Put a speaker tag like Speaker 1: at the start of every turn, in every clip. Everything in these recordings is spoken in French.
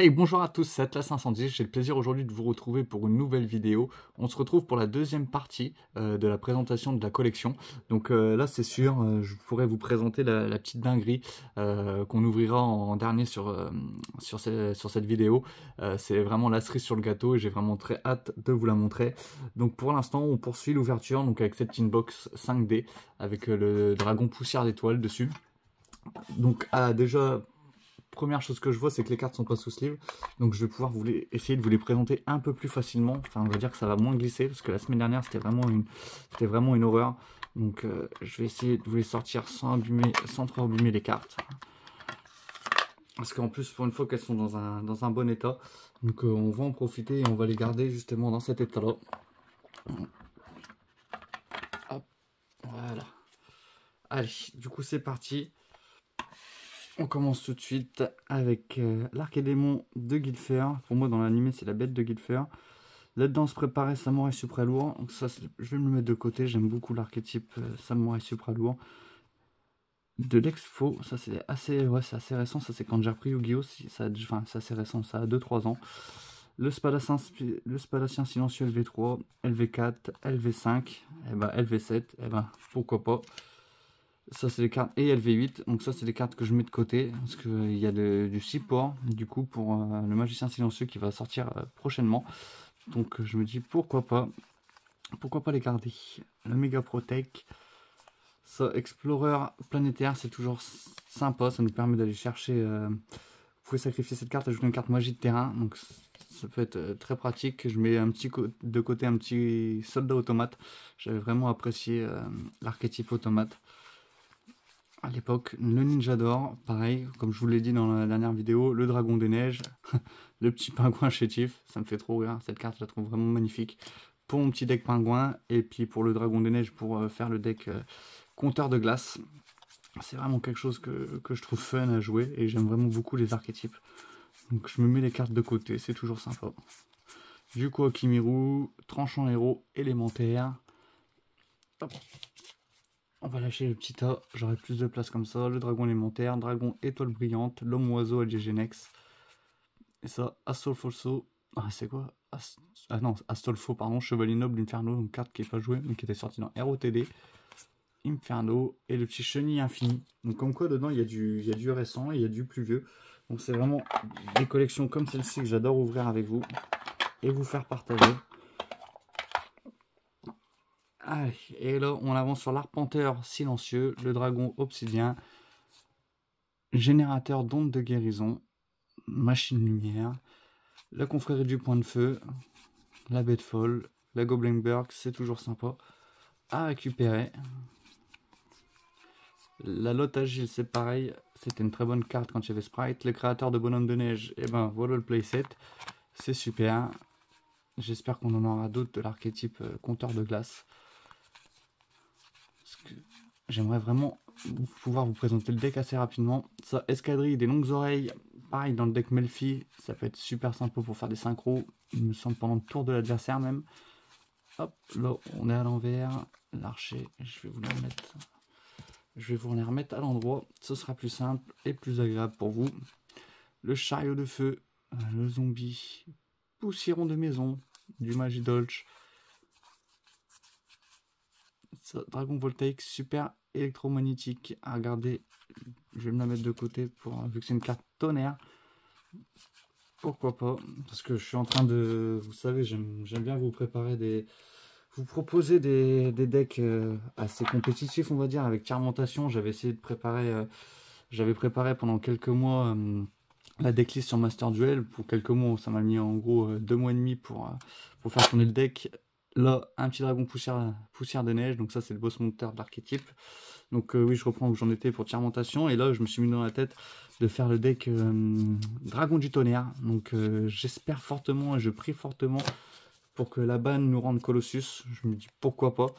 Speaker 1: Hey, bonjour à tous, c'est Atlas Incendie. J'ai le plaisir aujourd'hui de vous retrouver pour une nouvelle vidéo. On se retrouve pour la deuxième partie de la présentation de la collection. Donc là, c'est sûr, je pourrais vous présenter la petite dinguerie qu'on ouvrira en dernier sur cette vidéo. C'est vraiment la cerise sur le gâteau et j'ai vraiment très hâte de vous la montrer. Donc pour l'instant, on poursuit l'ouverture donc avec cette inbox 5D avec le dragon poussière d'étoiles dessus. Donc déjà... Première chose que je vois, c'est que les cartes sont pas sous sleeve, donc je vais pouvoir essayer de vous les présenter un peu plus facilement. Enfin, on va dire que ça va moins glisser, parce que la semaine dernière, c'était vraiment une horreur. Donc, je vais essayer de vous les sortir sans abîmer, sans trop abîmer les cartes. Parce qu'en plus, pour une fois qu'elles sont dans un bon état, donc on va en profiter et on va les garder justement dans cet état-là. Hop, voilà. Allez, du coup, c'est parti. On commence tout de suite avec l'Archédémon de Guilfer. Pour moi, dans l'animé, c'est la bête de Guilfer. Là-dedans, se préparer Samouraï Supra Lourd. Donc ça, je vais me le mettre de côté. J'aime beaucoup l'archétype Samouraï Supra Lourd. De l'Expo, ça c'est assez récent. Ça, c'est quand j'ai repris Yu-Gi-Oh! Enfin, c'est assez récent, ça a 2-3 ans. Le Spalacien Silencieux LV3, LV4, LV5, et ben LV7, et ben pourquoi pas. Ça c'est les cartes et LV8, donc ça c'est les cartes que je mets de côté parce qu'il y a du support du coup pour le magicien silencieux qui va sortir prochainement, donc je me dis pourquoi pas les garder. Le Mega Protect, ça Explorer planétaire, c'est toujours sympa, ça nous permet d'aller chercher, vous pouvez sacrifier cette carte, ajouter une carte magie de terrain, donc ça peut être très pratique. Je mets de côté un petit soldat automate, j'avais vraiment apprécié l'archétype automate à l'époque. Le Ninja d'or, pareil, comme je vous l'ai dit dans la dernière vidéo, le Dragon des Neiges, le petit pingouin chétif, ça me fait trop rire, cette carte je la trouve vraiment magnifique. Pour mon petit deck pingouin, et puis pour le Dragon des Neiges, pour faire le deck compteur de glace. C'est vraiment quelque chose que je trouve fun à jouer, et j'aime vraiment beaucoup les archétypes. Donc je me mets les cartes de côté, c'est toujours sympa. Du coup, Akimiru, tranchant héros, élémentaire. Hop. On va lâcher le petit A, j'aurai plus de place comme ça. Le dragon élémentaire, dragon étoile brillante, l'homme oiseau LGGNex. Et ça, Astolfo. Ah, c'est quoi Ah non, Astolfo, pardon, chevalier noble Inferno, une carte qui n'est pas jouée, mais qui était sortie dans ROTD. Inferno et le petit chenille infini. Donc, comme quoi, dedans, il y a du récent et il y a du plus vieux. Donc, c'est vraiment des collections comme celle-ci que j'adore ouvrir avec vous et vous faire partager. Allez, et là, on avance sur l'arpenteur silencieux, le dragon obsidien, générateur d'ondes de guérison, machine lumière, la confrérie du point de feu, la bête folle, la Goblinberg, c'est toujours sympa à récupérer. La Lotte Agile, c'est pareil, c'était une très bonne carte quand il y avait Sprite. Le créateur de bonhomme de neige, et ben voilà le playset, c'est super. J'espère qu'on en aura d'autres de l'archétype compteur de glace. J'aimerais vraiment pouvoir vous présenter le deck assez rapidement. Ça, escadrille des longues oreilles, pareil dans le deck Melfi, ça peut être super sympa pour faire des synchros, il me semble pendant le tour de l'adversaire même. Hop, là on est à l'envers, l'archer, je vais vous les remettre à l'endroit, ce sera plus simple et plus agréable pour vous. Le chariot de feu, le zombie, poussiéron de maison, du Magidolch, dragon voltaïque, super électromagnétique à regarder. Je vais me la mettre de côté pour vu que c'est une carte tonnerre. Pourquoi pas, parce que je suis en train de, vous savez, j'aime bien vous proposer des decks assez compétitifs, on va dire, avec Tirementation. J'avais essayé de préparer, j'avais préparé pendant quelques mois la decklist sur Master Duel. Pour quelques mois, ça m'a mis en gros 2 mois et demi pour faire tourner le deck. Là, un petit dragon poussière de neige, donc ça c'est le boss monteur de l'archétype. Donc oui, je reprends où j'en étais pour Tirementation, et là je me suis mis dans la tête de faire le deck Dragon du Tonnerre. Donc j'espère fortement et je prie fortement pour que la ban nous rende Colossus. Je me dis pourquoi pas.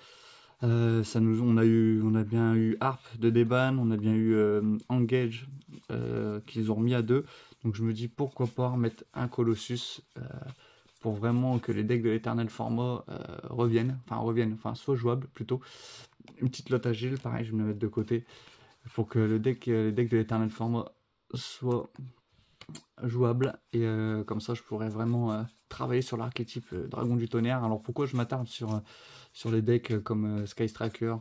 Speaker 1: On a bien eu Harp de déban, on a bien eu Engage qu'ils ont remis à 2. Donc je me dis pourquoi pas remettre un Colossus pour vraiment que les decks de l'éternel format reviennent, soient jouables plutôt. Une petite Lotte Agile, pareil, je vais me la mettre de côté pour que les decks de l'éternel format soient jouable. Et comme ça, je pourrais vraiment travailler sur l'archétype Dragon du Tonnerre. Alors pourquoi je m'attarde sur les decks comme Sky Striker,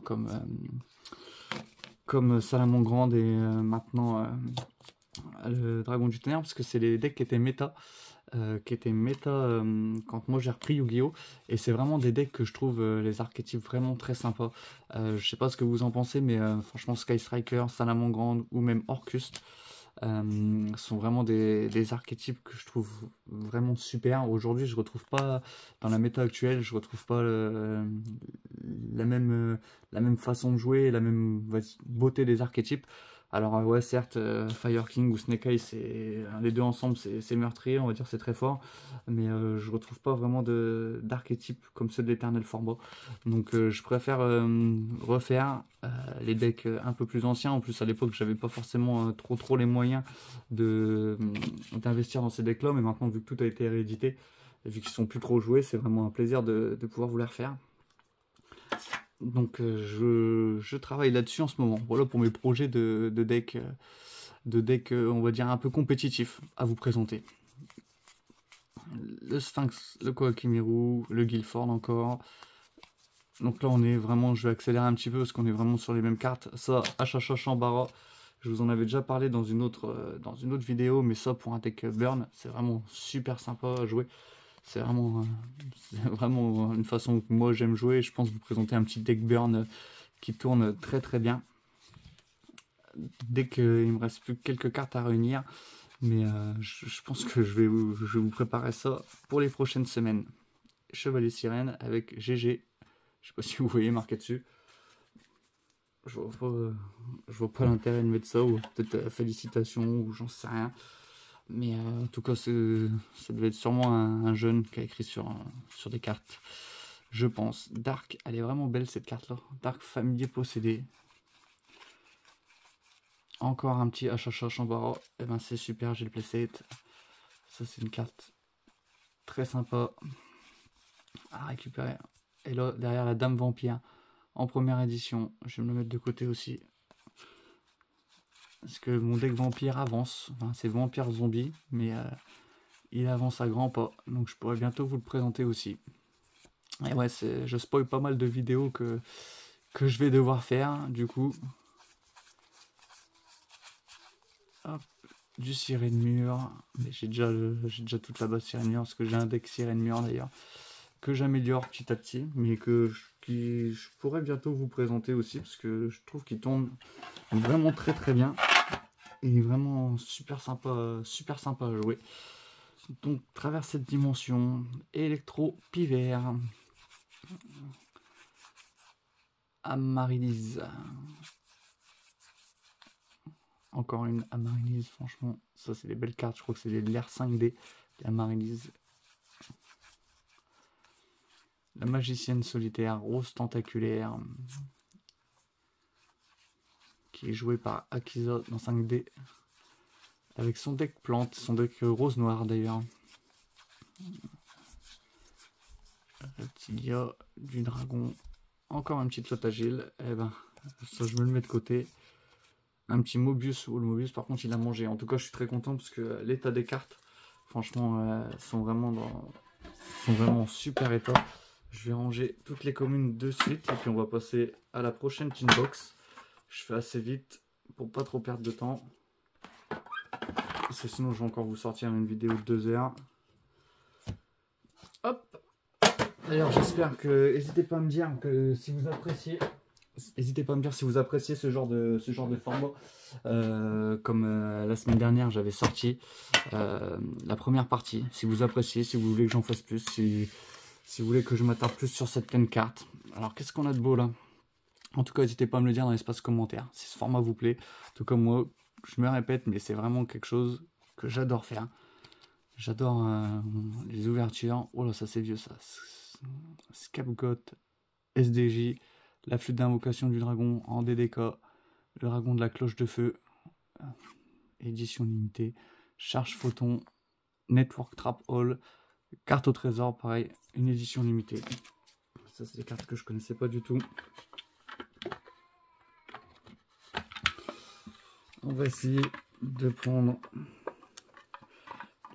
Speaker 1: comme Salamandre et maintenant le Dragon du Tonnerre, parce que c'est les decks qui étaient méta. Quand moi j'ai repris Yu-Gi-Oh! Et c'est vraiment des decks que je trouve les archétypes vraiment très sympas. Je sais pas ce que vous en pensez, mais franchement Sky Striker, Salamandre ou même Orcus sont vraiment des archétypes que je trouve vraiment super. Aujourd'hui, je retrouve pas, dans la méta actuelle, je retrouve pas la même façon de jouer, la même beauté des archétypes. Alors ouais, certes, Fire King ou Snake Eyes, les deux ensemble, c'est meurtrier, on va dire, c'est très fort, mais je retrouve pas vraiment d'archétypes comme ceux de l'Éternel Format. Donc je préfère refaire les decks un peu plus anciens. En plus, à l'époque, j'avais pas forcément trop les moyens d'investir dans ces decks-là, mais maintenant, vu que tout a été réédité, et vu qu'ils sont plus trop joués, c'est vraiment un plaisir de pouvoir vous les refaire. Donc je travaille là-dessus en ce moment. Voilà pour mes projets de deck, on va dire un peu compétitifs à vous présenter. Le Sphinx, le Koakimiru, le Guilford encore. Donc là on est vraiment, je vais accélérer un petit peu parce qu'on est vraiment sur les mêmes cartes. Ça, HHH Chambara, je vous en avais déjà parlé dans une autre vidéo, mais ça pour un deck burn, c'est vraiment super sympa à jouer. C'est vraiment une façon que moi j'aime jouer. Je pense vous présenter un petit deck burn qui tourne très bien. Dès qu'il me reste plus que quelques cartes à réunir, mais je pense que je vais vous préparer ça pour les prochaines semaines. Chevalier Sirène avec GG. Je sais pas si vous voyez marqué dessus. Je vois pas l'intérêt de mettre ça, ou peut-être félicitations, ou j'en sais rien. Mais en tout cas, ça devait être sûrement un jeune qui a écrit sur des cartes, je pense. Dark, elle est vraiment belle cette carte-là. Dark familier possédé. Encore un petit HHH Chambara. Et ben c'est super, j'ai le playset. Ça c'est une carte très sympa à récupérer. Et là, derrière la Dame Vampire en première édition. Je vais me le mettre de côté aussi. Parce que mon deck vampire avance. Enfin, c'est vampire zombie, mais il avance à grands pas. Donc je pourrais bientôt vous le présenter aussi. Et ouais, je spoil pas mal de vidéos que je vais devoir faire, du coup. Hop, du Sirène Mur. Mais j'ai déjà toute la base Sirène Mur, parce que j'ai un deck Sirène Mur d'ailleurs, que j'améliore petit à petit, mais que je pourrais bientôt vous présenter aussi, parce que je trouve qu'il tourne vraiment très bien. Et vraiment super sympa à jouer. Donc, travers cette dimension, Électro Pivert, Amaryllis. Encore une Amaryllis, franchement, ça c'est des belles cartes. Je crois que c'est des l'Air 5D, Amaryllis. La Magicienne Solitaire, Rose Tentaculaire, qui est jouée par Akiza dans 5D, avec son deck plante, son deck rose-noir d'ailleurs. Reptilia, du dragon, encore une petite flotte agile. Et ben, ça je me le mets de côté. Un petit Mobius, ou le Mobius par contre il a mangé. En tout cas je suis très content parce que l'état des cartes, franchement, sont vraiment en super état. Je vais ranger toutes les communes de suite et puis on va passer à la prochaine tin box. Je fais assez vite pour pas trop perdre de temps. Parce que sinon je vais encore vous sortir une vidéo de 2 heures. Hop. D'ailleurs j'espère que... N'hésitez pas à me dire que si vous appréciez... N'hésitez pas à me dire si vous appréciez ce genre de format. Comme la semaine dernière j'avais sorti la première partie. Si vous appréciez, si vous voulez que j'en fasse plus, si vous voulez que je m'attarde plus sur certaines cartes. Alors qu'est-ce qu'on a de beau là? En tout cas n'hésitez pas à me le dire dans l'espace commentaire si ce format vous plaît. Tout comme moi, je me répète, mais c'est vraiment quelque chose que j'adore faire. J'adore les ouvertures. Oh là, ça c'est vieux ça. Scapegoat, SDJ, la flûte d'invocation du dragon en DDK, le dragon de la cloche de feu, édition limitée, charge photon, network trap hall, carte au trésor, pareil, une édition limitée. Ça c'est des cartes que je connaissais pas du tout. On va essayer de prendre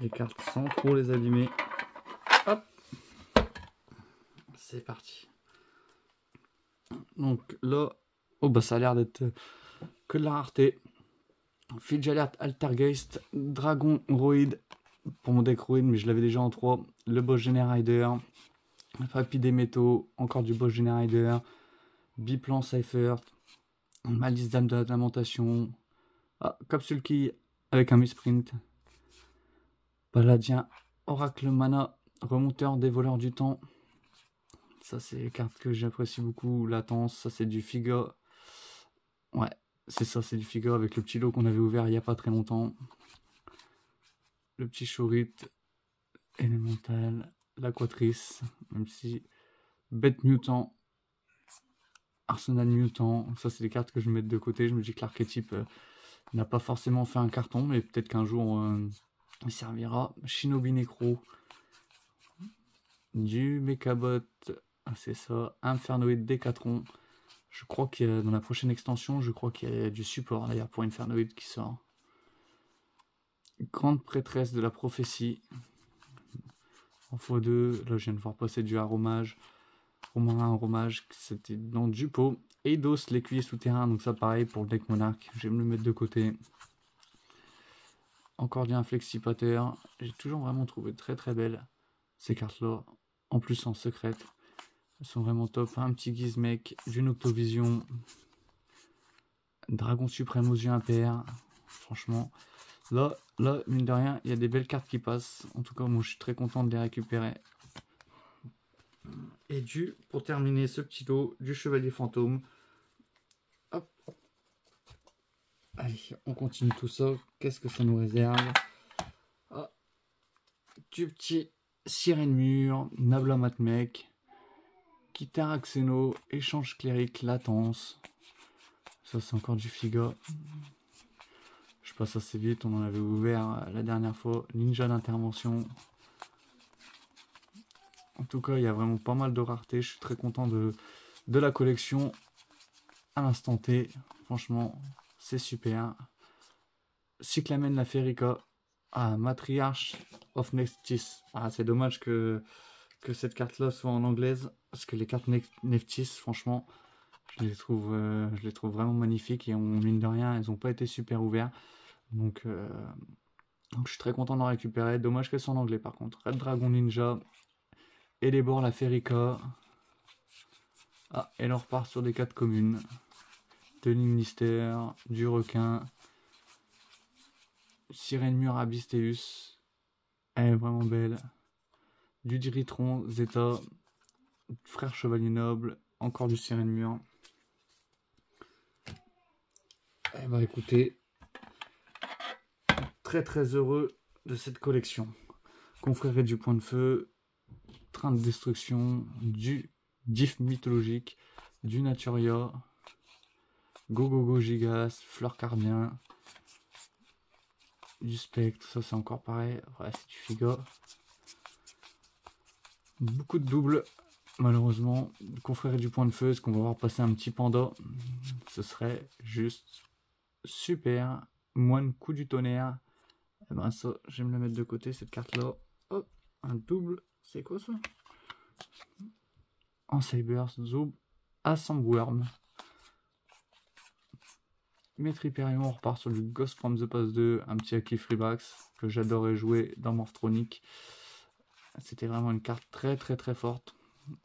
Speaker 1: les cartes sans trop les abîmer. Hop, c'est parti. Donc là, oh bah ça a l'air d'être que de la rareté. Fidge Alert, Altergeist, Dragon Roid pour mon deck Roid, mais je l'avais déjà en 3. Le Boss Generider, Papy des métaux, encore du Boss Generider, Biplan Cypher, Malice Dame de la Lamentation, Capsule Key avec un misprint, Paladin, Oracle Mana, Remonteur des voleurs du temps. Ça, c'est les cartes que j'apprécie beaucoup. Latence, ça, c'est du Figa. Ouais, c'est ça, c'est du Figa avec le petit lot qu'on avait ouvert il n'y a pas très longtemps. Le petit Chorit, Elemental, l'Aquatrice, même si Bête Mutant, Arsenal Mutant, ça, c'est les cartes que je vais mettre de côté. Je me dis que l'archétype n'a pas forcément fait un carton, mais peut-être qu'un jour, il servira. Shinobi Necro, du Mechabot, c'est ça, Infernoid Décathlon. Je crois qu'il y a dans la prochaine extension, je crois qu'il y a du support d'ailleurs pour Infernoid qui sort. Grande prêtresse de la prophétie. En x2, là je viens de voir passer du Aromage. Romarin Aromage, c'était dans du pot. Eidos, l'écuyer souterrain, donc ça pareil pour le deck Monarque. Je vais me le mettre de côté. Encore du Inflexipateur. J'ai toujours vraiment trouvé très très belles ces cartes-là. En plus en secrète. Elles sont vraiment top. Un petit Gizmek, d'une Octovision. Dragon suprême aux yeux impairs. Franchement, là, mine de rien, il y a des belles cartes qui passent. En tout cas, moi, je suis très content de les récupérer. Et pour terminer ce petit lot, du Chevalier Fantôme. Hop. Allez, on continue tout ça. Qu'est-ce que ça nous réserve? Du petit Sirène Mur, Nabla Matmec, Kitara Xeno, Échange Clérique, Latence. Ça, c'est encore du Figa. Je passe assez vite, on en avait ouvert la dernière fois. Ninja d'intervention. En tout cas, il y a vraiment pas mal de raretés. Je suis très content de la collection à l'instant T. Franchement, c'est super. Cyclamen la Ferica. Matriarch of Neftis. C'est dommage que cette carte-là soit en anglaise. Parce que les cartes Neftis, franchement, je les trouve vraiment magnifiques. Et mine de rien, elles n'ont pas été super ouvertes. Donc je suis très content d'en récupérer. Dommage qu'elles soient en anglais par contre. Red Dragon Ninja. Elébor la Ferica. Et on repart sur des cartes communes. De l'Imnister, du requin. Sirène Mur Abystéus. Elle est vraiment belle. Du Diritron, Zeta. Frère Chevalier Noble. Encore du Sirène Mur. Eh ben écoutez, très heureux de cette collection. Confrérie du Point de Feu, Train de Destruction, du Diff mythologique, du Naturia, Go Gigas, Fleur Cardien, du Spectre, ça c'est encore pareil, ouais, c'est du Figa. Beaucoup de doubles, malheureusement. Confrérie du Point de Feu, est-ce qu'on va voir passer un petit panda? Ce serait juste super. Moine Coup du Tonnerre. Et ben ça, je vais me la mettre de côté, cette carte-là. Hop, un double. C'est quoi ça? En Cyberse, Zoom, Assembworm. Métriperion, on repart sur du Ghost from the Past 2, un petit Aki Freebax que j'adorais jouer dans Morphronic. C'était vraiment une carte très forte.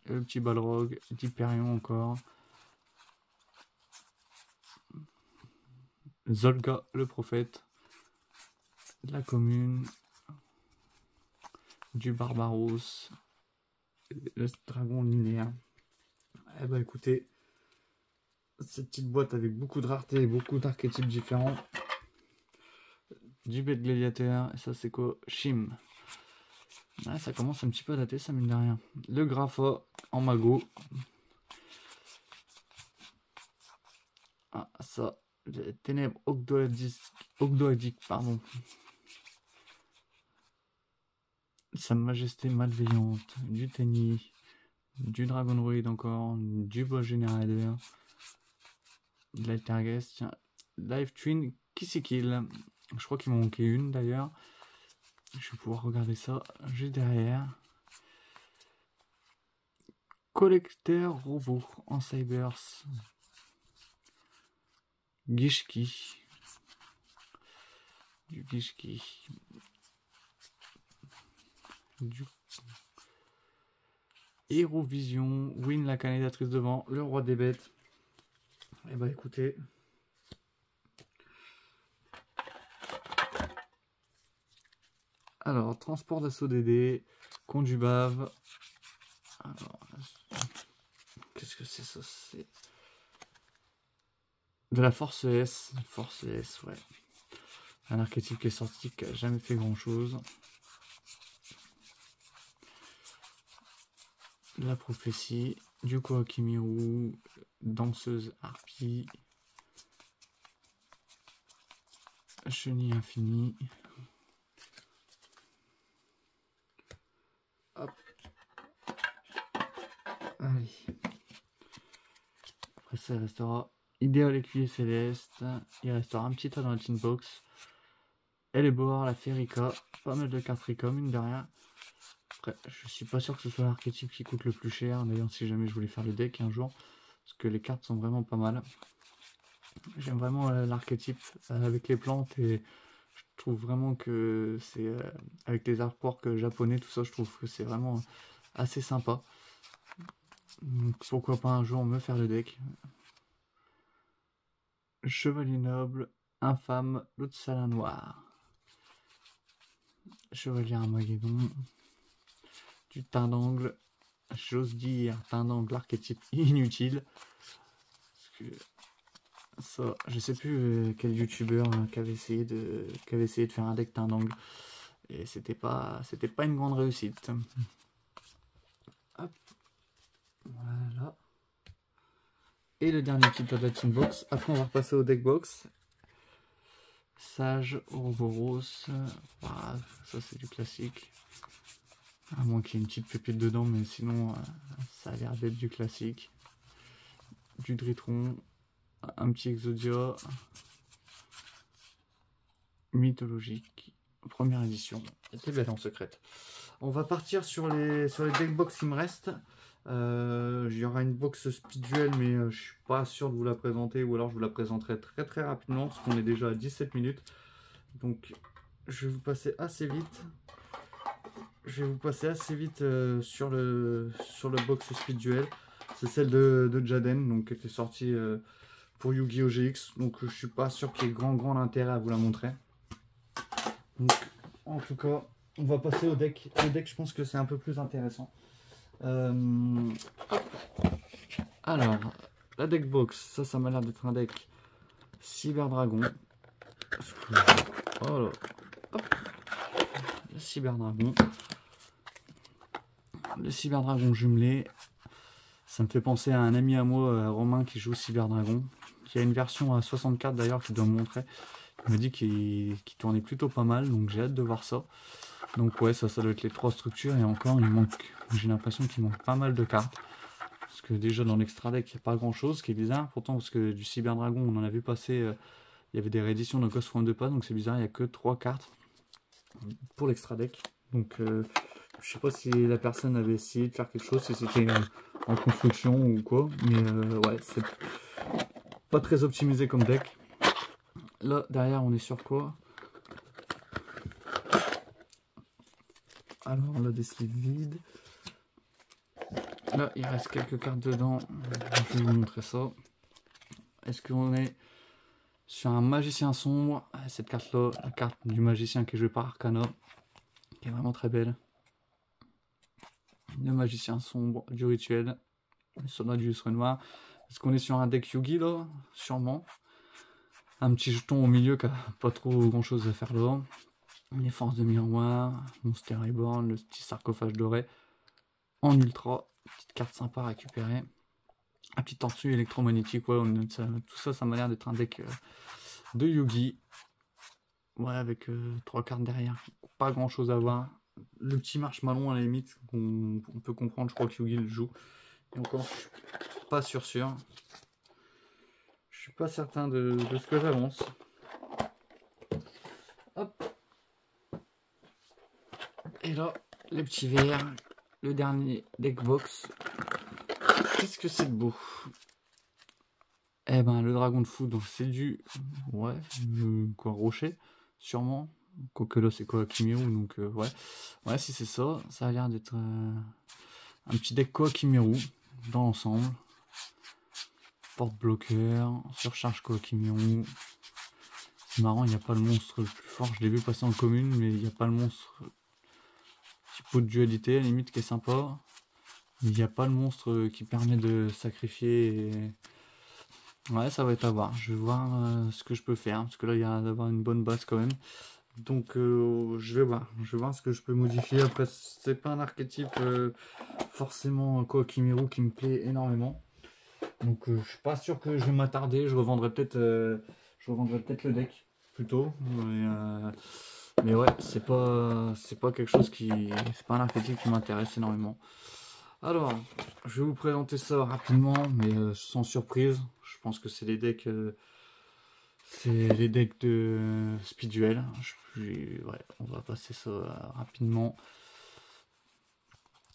Speaker 1: Le petit Balrog, Hyperion encore. Zolga le prophète. La commune. Du Barbaros. Le dragon linéaire. Eh ben écoutez, cette petite boîte avec beaucoup de raretés et beaucoup d'archétypes différents. Du bête gladiateur, et ça c'est quoi? Shim. Ça commence un petit peu à dater, ça mine de rien. Le Grapha en magot. Ça, les ténèbres ogdoadiques, pardon. Sa majesté malveillante, du Tenny, du Dragon Roid encore, du Boss Generator, de l'Altergeist, tiens, Live Twin Kissikil. Je crois qu'il m'en manquait une d'ailleurs. Je vais pouvoir regarder ça juste derrière. Collecteur robot en Cybers. Gishki. Du Gishki. Du Hérovision. Win la candidatrice devant. Le roi des bêtes. Et bah écoutez. Alors, transport d'assaut DD. Conduit bave. Alors, qu'est-ce que c'est ça? C'est de la force S. Force S, ouais. Un archétype qui est sorti, qui n'a jamais fait grand chose. La prophétie. Du Koakimiru. Danseuse harpie. Chenille infinie. Hop. Allez. Après ça, il restera Idéal Écuyer Céleste. Il restera un petit tas dans la tin box. Elebor, la Ferica. Pas mal de cartes Ricom, mine de rien. Après, je suis pas sûr que ce soit l'archétype qui coûte le plus cher. D'ailleurs, si jamais je voulais faire le deck un jour. Parce que les cartes sont vraiment pas mal. J'aime vraiment l'archétype avec les plantes et je trouve vraiment que c'est avec les artworks japonais, tout ça, je trouve que c'est vraiment assez sympa. Donc pourquoi pas un jour me faire le deck. Chevalier noble, infâme, l'autre salin noir. Chevalier Armageddon, du teint d'angle, j'ose dire teint d'angle archétype inutile. Parce que ça, je sais plus quel youtubeur qui avait essayé de faire un deck teint d'angle et c'était pas une grande réussite. Hop. Voilà. Et le dernier petit tas de la team box. Après on va repasser au deck box. Sage, Ouroboros. Voilà, ça c'est du classique. À moins qu'il y ait une petite pépite dedans, mais sinon ça a l'air d'être du classique. Du Dritron. Un petit Exodia. Mythologique. Première édition. C'était belle en secrète. On va partir sur les deck box qui me restent. Il y aura une box speed duel, mais je suis pas sûr de vous la présenter, ou alors je vous la présenterai très rapidement parce qu'on est déjà à 17 minutes. Donc je vais vous passer assez vite. Sur le box speed duel. C'est celle de Jaden, donc qui était sortie pour Yu-Gi-Oh! GX. Donc je suis pas sûr qu'il y ait grand intérêt à vous la montrer. Donc en tout cas, on va passer au deck. Le deck, je pense que c'est un peu plus intéressant. Alors, la deck box, ça m'a l'air d'être un deck Cyber Dragon. Oh là. Hop. Le Cyber Dragon. Le Cyber Dragon jumelé. Ça me fait penser à un ami à moi, Romain, qui joue Cyber Dragon. Qui a une version à 64 d'ailleurs, qui doit me montrer. Il me dit qu'il tournait plutôt pas mal, donc j'ai hâte de voir ça. Donc ouais, ça doit être les 3 structures, et encore, j'ai l'impression qu'il manque pas mal de cartes. Parce que déjà dans l'extra deck, il n'y a pas grand chose, ce qui est bizarre. Pourtant, parce que du Cyber Dragon, on en a vu passer, il y avait des rééditions de Ghost From 2 pas, donc c'est bizarre, il n'y a que 3 cartes pour l'extra deck. Donc je sais pas si la personne avait essayé de faire quelque chose, si c'était en construction ou quoi, mais ouais, c'est pas très optimisé comme deck. Là, derrière, on est sur quoi? Alors, on a des sleeves vides. Là, il reste quelques cartes dedans. Je vais vous montrer ça. Est-ce qu'on est sur un magicien sombre? Cette carte-là, la carte du magicien qui est jouée par Arcana, qui est vraiment très belle. Le magicien sombre du rituel. Le soldat du lustre noir. Est-ce qu'on est sur un deck Yugi là? Sûrement. Un petit jeton au milieu qui n'a pas trop grand chose à faire là. Les forces de miroir. Monster Reborn. Le petit sarcophage doré. En ultra. Petite carte sympa à récupérer. Un petit tortue électromagnétique. Ouais, tout ça, ça m'a l'air d'être un deck de Yugi. Ouais, avec 3 cartes derrière. Pas grand chose à voir. Le petit marshmallow à la limite. On peut comprendre, je crois que Yugi le joue. Et encore, je suis pas sûr. Je suis pas certain de ce que j'avance. Hop. Et là, le petit verre, le dernier deck box. Qu'est-ce que c'est de beau? Eh ben, le dragon de foudre, c'est du... Ouais, quoi, rocher, sûrement. Quoique là, c'est quoi, Kimiru, donc ouais. Ouais, si c'est ça, ça a l'air d'être un petit deck quoi, Kimiru, dans l'ensemble. Porte-bloqueur, surcharge quoi, Kimiru. C'est marrant, il n'y a pas le monstre le plus fort. Je l'ai vu passer en commune, mais il n'y a pas le monstre typo de dualité, à la limite, qui est sympa. Il n'y a pas le monstre qui permet de sacrifier. Ouais, ça va être à voir. Je vais voir ce que je peux faire. Parce que là, il y a d'avoir une bonne base quand même. Donc, je vais voir. Je vais voir ce que je peux modifier. Après, c'est pas un archétype forcément quoi, Kimiru qui me plaît énormément. Donc, je suis pas sûr que je vais m'attarder. Je revendrai peut-être le deck plutôt. Mais ouais, c'est pas quelque chose qui. C'est pas un archétype qui m'intéresse énormément. Alors, je vais vous présenter ça rapidement, mais sans surprise. Je pense que c'est les decks de Speed Duel. Ouais, on va passer ça rapidement.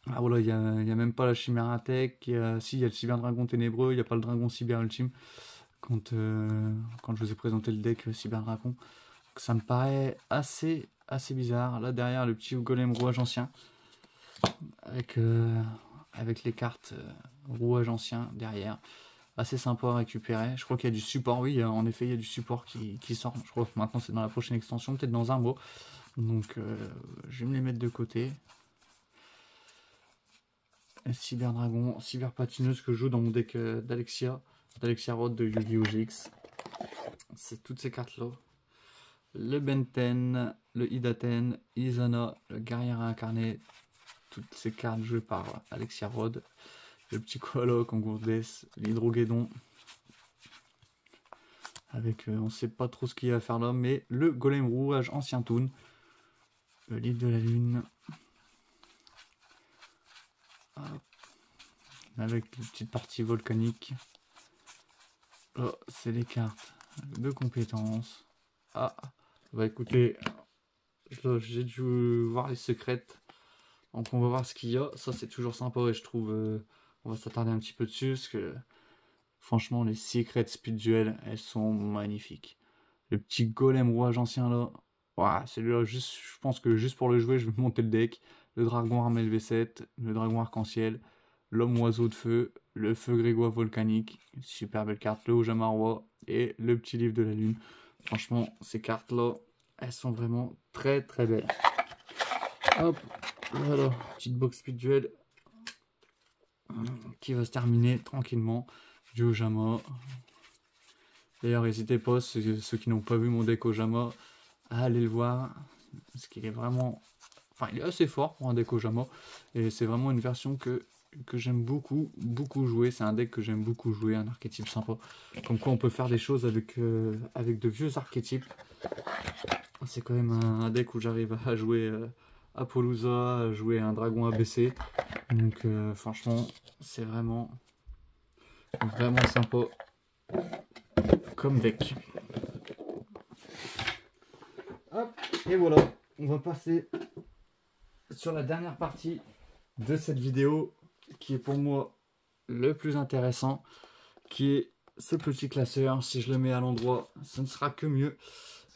Speaker 1: Ah voilà, il n'y a même pas la Chimera Tech. Si, il y a le Cyber Dragon Ténébreux, il n'y a pas le Dragon Cyber Ultime. Quand je vous ai présenté le deck Cyber Dragon. Ça me paraît assez bizarre. Là derrière, le petit Golem Rouage Ancien. Avec les cartes rouage ancien derrière. Assez sympa à récupérer. Je crois qu'il y a du support, oui, en effet, il y a du support qui sort. Je crois que maintenant c'est dans la prochaine extension, peut-être dans un mois. Donc je vais me les mettre de côté. Cyber Dragon, Cyber Patineuse que je joue dans mon deck d'Alexia Rod de Yu-Gi-Oh! GX. C'est toutes ces cartes-là. Le Benten, le Idaten, Izana, le guerrier incarné. Toutes ces cartes jouées par Alexia Rod. Le petit Koala, Congourdes, l'Hydroguédon. Avec, on sait pas trop ce qu'il y a à faire là, mais le Golem Rouage Ancien Toon. Le livre de la Lune. Hop. Avec une petite partie volcanique. Là, c'est les cartes de compétences. Ah, bah écoutez, j'ai dû voir les secrètes. Donc on va voir ce qu'il y a. Ça c'est toujours sympa et je trouve on va s'attarder un petit peu dessus parce que franchement les secrets Speed Duel elles sont magnifiques. Le petit golem rouage ancien là. Ouah, celui-là juste je pense que juste pour le jouer je vais monter le deck. Le dragon armé LV7, le dragon arc-en-ciel, l'homme oiseau de feu, le feu grégoire volcanique, super belle carte, le Ojama roi et le petit livre de la lune. Franchement ces cartes là elles sont vraiment très belles. Hop, voilà, petite box Speed Duel qui va se terminer tranquillement. Du Ojama. D'ailleurs, n'hésitez pas, ceux qui n'ont pas vu mon deck Ojama, à aller le voir. Parce qu'il est vraiment... Enfin, il est assez fort pour un deck Ojama. Et c'est vraiment une version que j'aime beaucoup jouer. C'est un deck que j'aime beaucoup jouer, un archétype sympa. Comme quoi on peut faire des choses avec de vieux archétypes. C'est quand même un deck où j'arrive à jouer Apollousa, à jouer un dragon ABC. Donc franchement, c'est vraiment sympa comme deck. Hop, et voilà, on va passer sur la dernière partie de cette vidéo qui est pour moi le plus intéressant, qui est ce petit classeur. Si je le mets à l'endroit, ce ne sera que mieux.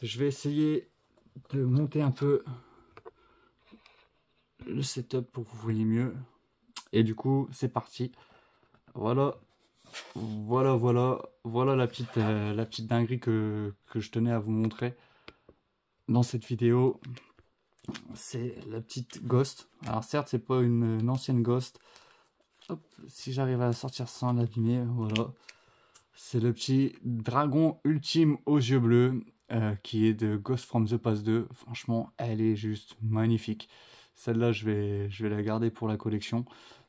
Speaker 1: Je vais essayer de monter un peu le setup pour que vous voyez mieux. Et du coup, c'est parti. Voilà la petite dinguerie que je tenais à vous montrer dans cette vidéo. C'est la petite Ghost. Alors certes, c'est pas une ancienne Ghost. Hop, si j'arrive à sortir sans l'abîmer, voilà. C'est le petit dragon ultime aux yeux bleus qui est de Ghost from the Past 2. Franchement, elle est juste magnifique. Celle-là, je vais la garder pour la collection.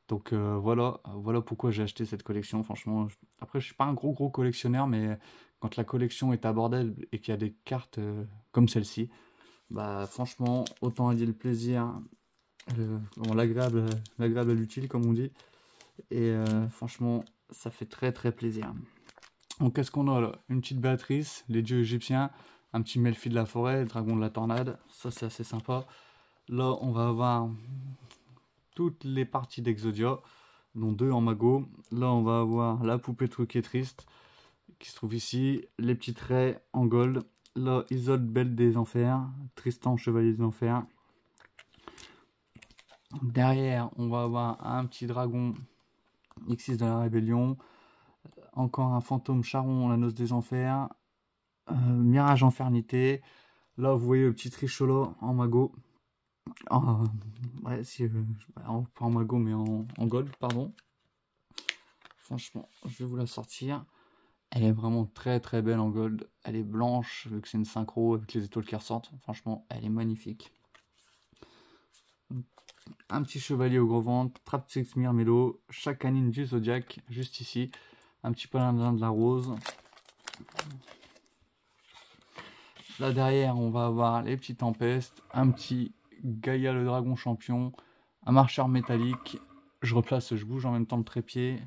Speaker 1: Donc voilà pourquoi j'ai acheté cette collection. Franchement, après je suis pas un gros collectionneur, mais quand la collection est abordable et qu'il y a des cartes comme celle-ci, bah franchement, autant allier le plaisir, l'agréable à l'utile comme on dit. Et franchement, ça fait très plaisir. Donc qu'est-ce qu'on a là? Une petite Béatrice, les dieux égyptiens, un petit Melfi de la forêt, le dragon de la tornade. Ça c'est assez sympa. Là, on va avoir toutes les parties d'Exodia, dont 2 en mago. Là, on va avoir la poupée truquée triste, qui se trouve ici. Les petits traits en gold. Là, Isolde, Belle des Enfers. Tristan, Chevalier des Enfers. Derrière, on va avoir un petit dragon X6 de la Rébellion. Encore un fantôme Charon, la Noce des Enfers. Mirage Infernité. Là, vous voyez le petit Tricholot en mago. Ouais, si, pas en mago, mais en gold, pardon. Franchement, je vais vous la sortir. Elle est vraiment très très belle en gold. Elle est blanche, vu que c'est une synchro avec les étoiles qui ressortent. Franchement, elle est magnifique. Un petit chevalier au gros ventre, Traptrix Myrmélo, Chakanine du Zodiac, juste ici. Un petit paladin de la rose. Là derrière, on va avoir les petits tempestes, un petit Gaïa le dragon champion, un marcheur métallique. Je replace, je bouge en même temps le trépied.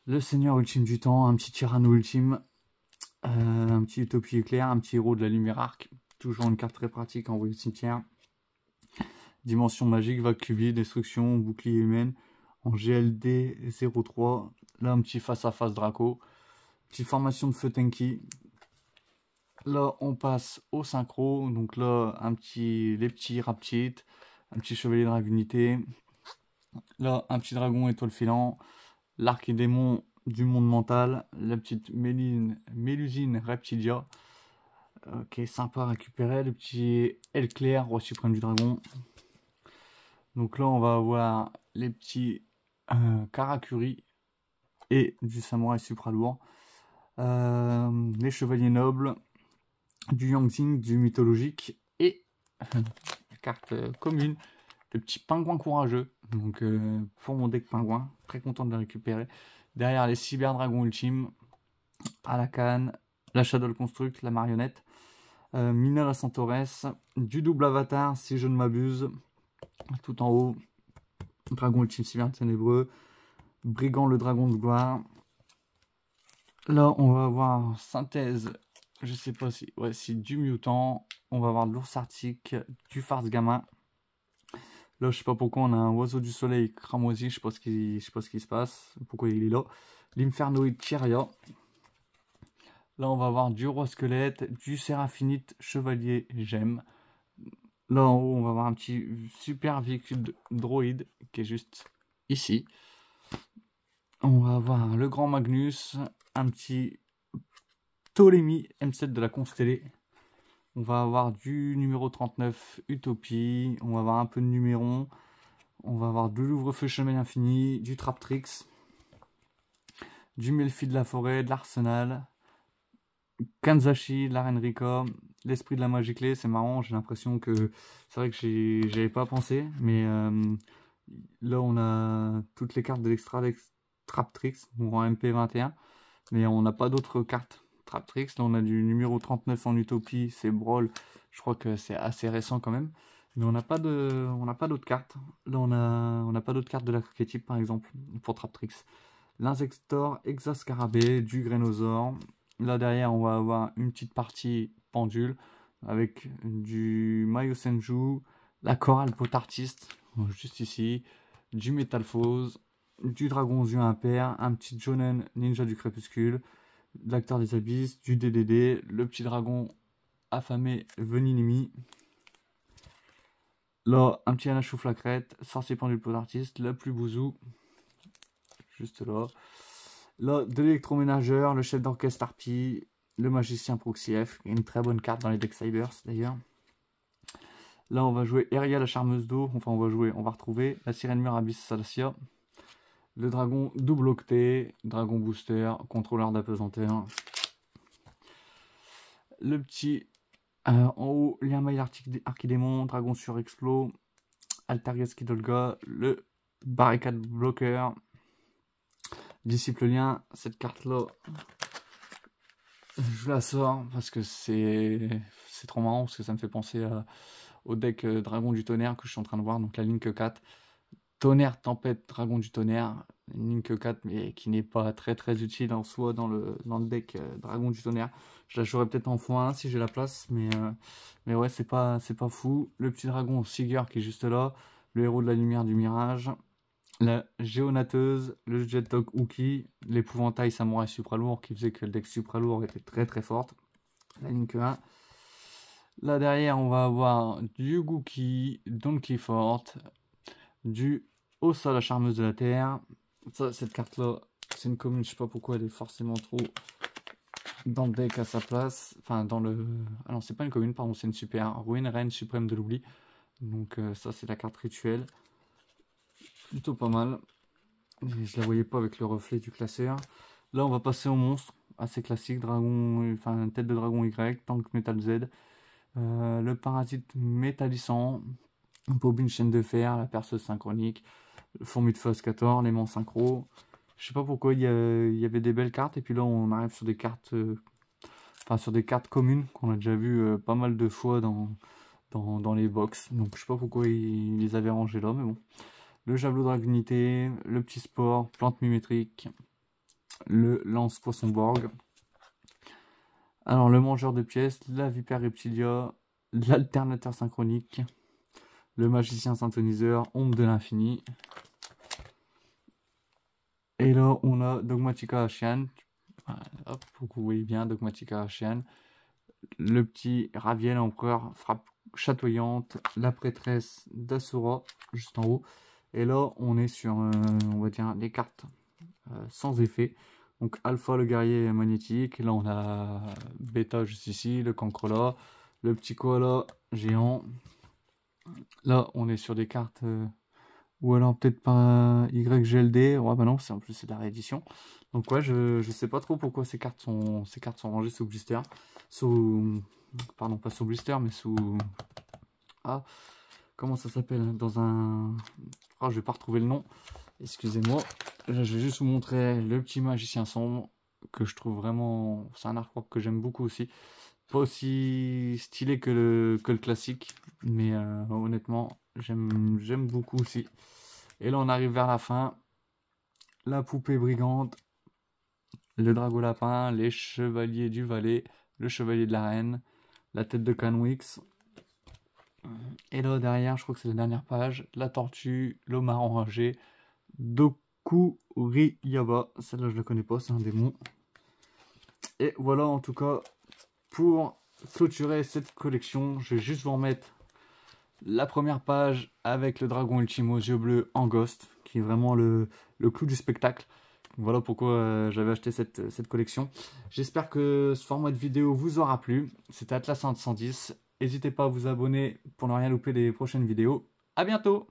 Speaker 1: Le seigneur ultime du temps, un petit tyranno ultime, un petit utopie éclair, un petit héros de la lumière arc. Toujours une carte très pratique envoyée au cimetière. Dimension magique, vague cubie, destruction, bouclier humaine. En GLD 03. Là, un petit face-à-face Draco. Petite formation de feu Tenki. Là, on passe au synchro. Donc là, les petits Raptites. Un petit chevalier dragunité. Là, un petit dragon étoile filant. L'archédémon du monde mental. La petite Mélusine Reptilia. Ok, sympa à récupérer. Le petit Elclair, roi suprême du dragon. Donc là, on va avoir les petits Karakuri et du samouraï supralourd. Les chevaliers nobles, du Yangzing, du mythologique et carte commune, le petit pingouin courageux. Donc pour mon deck pingouin, très content de le récupérer. Derrière les cyberdragons ultimes, à la canne, la Shadow Construct, la marionnette, Mina la Centauresse, du double avatar si je ne m'abuse, tout en haut. Dragon ultime cyber ténébreux, Brigand le dragon de gloire. Là, on va avoir synthèse, je sais pas si, ouais, si du mutant. On va avoir de l'ours arctique, du farce gamin. Là, je sais pas pourquoi on a un oiseau du soleil cramoisi, je sais pas ce qui se passe, pourquoi il est là. L'infernoïde Chiria. Là, on va avoir du roi squelette, du séraphinite chevalier gemme. Là, en haut, on va avoir un petit super véhicule droïde qui est juste ici. On va avoir le grand Magnus, un petit Ptolémie M7 de la Constellée. On va avoir du numéro 39 Utopie. On va avoir un peu de numéron. On va avoir de l'ouvre-feu chemin infini, du Traptrix, du Melfi de la forêt, de l'Arsenal, Kanzashi, la reine Rika, l'esprit de la magie clé. C'est marrant, j'ai l'impression que c'est vrai que j'avais pas pensé, mais là on a toutes les cartes de l'extra Traptrix en MP21, mais on n'a pas d'autres cartes Traptrix. Là on a du numéro 39 en Utopie, c'est Brawl, je crois que c'est assez récent quand même, mais on n'a pas d'autres cartes. Là on n'a pas d'autres cartes de l'archétype par exemple pour Traptrix. L'Insector, Exascarabée, du Grénosaure. Là derrière on va avoir une petite partie pendule avec du Mayosenju, la chorale potartiste juste ici, du Métalphose, du Dragon aux yeux impairs, un petit Jonen ninja du crépuscule, l'acteur des abysses, du DDD, le petit dragon affamé Veninimi. Là, un petit Anachouf la crête, sorcier pendule potartiste, le plus bouzou, juste là. Là, de l'électroménageur, le chef d'orchestre Harpy, le magicien Proxy F, une très bonne carte dans les decks Cybers d'ailleurs. Là, on va jouer Eria la charmeuse d'eau, enfin on va retrouver la sirène mur Abyss Salacia, le dragon double octet, dragon booster, contrôleur d'apesanteur, le petit en haut, lien mail archidémon, dragon sur explo, Altarius Kidolga, le barricade bloqueur, disciple lien. Cette carte là, je la sors parce que c'est trop marrant, parce que ça me fait penser au deck dragon du tonnerre que je suis en train de voir, donc la Link 4. Tonnerre, Tempête, Dragon du Tonnerre. Une ligne que 4, mais qui n'est pas très très utile en soi dans le deck Dragon du Tonnerre. Je la jouerais peut-être en x1 si j'ai la place, mais ouais, c'est pas fou. Le petit dragon Siger qui est juste là. Le héros de la lumière du mirage. La géonateuse, le jet dog Uki, l'épouvantail samouraï supra-lourd qui faisait que le deck supra-lourd était très très forte. La ligne que 1. Là derrière, on va avoir du Gookie, Donkey Fort, du Ossa, la charmeuse de la terre. Ça, cette carte-là, c'est une commune, je sais pas pourquoi elle est forcément trop dans le deck à sa place. Enfin, dans le... Ah non, c'est pas une commune, pardon, c'est une super. Ruine, reine suprême de l'oubli. Donc ça, c'est la carte rituelle. Plutôt pas mal. Je la voyais pas avec le reflet du classeur. Là, on va passer au monstre. Assez classique, dragon, enfin, tête de dragon Y, tank Metal Z. Le parasite métallissant. Bobine chaîne de fer, la perceuse synchronique. Fourmi de phase 14, l'aimant synchro. Je sais pas pourquoi il y avait des belles cartes. Et puis là, on arrive sur des cartes... Enfin, sur des cartes communes qu'on a déjà vu pas mal de fois dans les box. Donc, je sais pas pourquoi ils les avaient rangés là, mais bon. Le javelot dragonité, le petit sport, plante mimétrique, le lance poisson-borg. Alors, le mangeur de pièces, la vipère reptilia, l'alternateur synchronique, le magicien synthoniseur, ombre de l'infini. Et là, on a Dogmatika Ashian. Hop, pour que vous voyez bien, Dogmatika Ashian. Le petit Raviel empereur, frappe chatoyante, la prêtresse d'Asura, juste en haut. Et là, on est sur, on va dire, les cartes sans effet. Donc, Alpha, le guerrier magnétique. Là, on a Beta juste ici, le cancre là, le petit koala géant. Là, on est sur des cartes... ou alors peut-être pas YGLD. Ouais, bah non, en plus c'est de la réédition. Donc ouais, je sais pas trop pourquoi ces cartes sont rangées sous blister. Pardon, pas sous blister, mais sous... Ah, comment ça s'appelle? Dans un... Ah, je vais pas retrouver le nom. Excusez-moi. Là, je vais juste vous montrer le petit magicien sombre, que je trouve vraiment... C'est un artwork que j'aime beaucoup aussi. Pas aussi stylé que le classique, mais honnêtement, j'aime beaucoup aussi. Et là, on arrive vers la fin. La poupée brigande, le dragon lapin, les chevaliers du valet, le chevalier de la reine, la tête de Canwix. Et là, derrière, je crois que c'est la dernière page, la tortue, l'homme enragé, Dokuriyaba. Celle-là, je la connais pas, c'est un démon. Et voilà, en tout cas, pour clôturer cette collection, je vais juste vous remettre la première page avec le dragon ultime aux yeux bleus en ghost, qui est vraiment le clou du spectacle. Voilà pourquoi j'avais acheté cette collection. J'espère que ce format de vidéo vous aura plu. C'était Atlas 110. N'hésitez pas à vous abonner pour ne rien louper des prochaines vidéos. A bientôt!